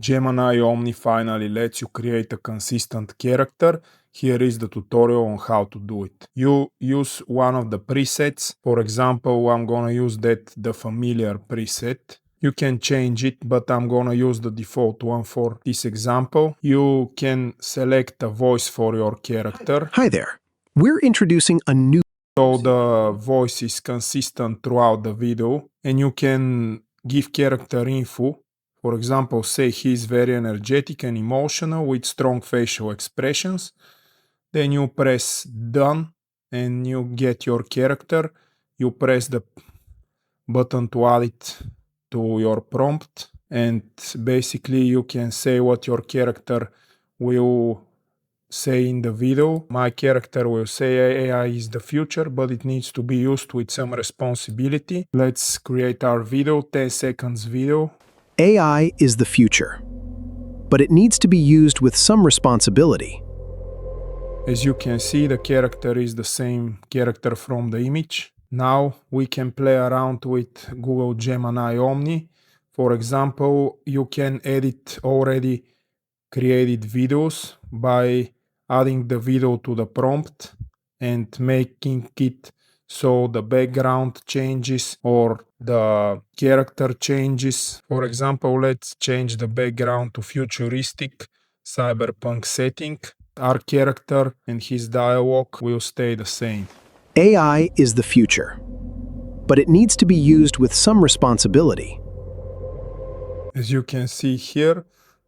Gemini Omni finally lets you create a consistent character. Here is the tutorial on how to do it. You use one of the presets. For example, I'm gonna use the familiar preset. You can change it, but I'm gonna use the default one for this example. You can select a voice for your character. Hi there. We're introducing a new So the voice is consistent throughout the video, and you can give character info. For example, say he's very energetic and emotional with strong facial expressions. Then you press done and you get your character. You press the button to add it to your prompt, and basically you can say what your character will say in the video. My character will say AI is the future, but it needs to be used with some responsibility. Let's create our video, 10 seconds video. AI is the future, but it needs to be used with some responsibility. As you can see, the character is the same character from the image. Now we can play around with Google Gemini Omni. For example, you can edit already created videos by adding the video to the prompt and making it so the background changes or the character changes. For example, let's change the background to futuristic cyberpunk setting. Our character and his dialogue will stay the same. AI is the future, but it needs to be used with some responsibility. As you can see here,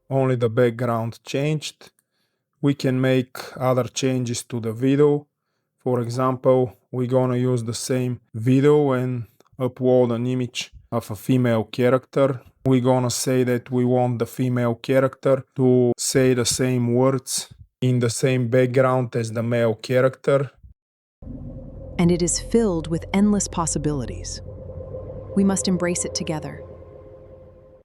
only the background changed. We can make other changes to the video. For example, we're gonna use the same video and upload an image of a female character. We're gonna say that we want the female character to say the same words in the same background as the male character. And it is filled with endless possibilities. We must embrace it together.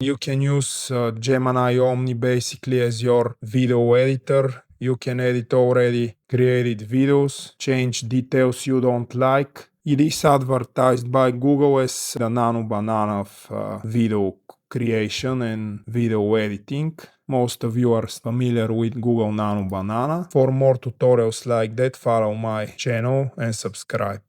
You can use Gemini Omni basically as your video editor. You can edit already created videos, change details you don't like. It is advertised by Google as the nano banana of video creation and video editing. Most of you are familiar with Google Nano Banana. For more tutorials like that, follow my channel and subscribe.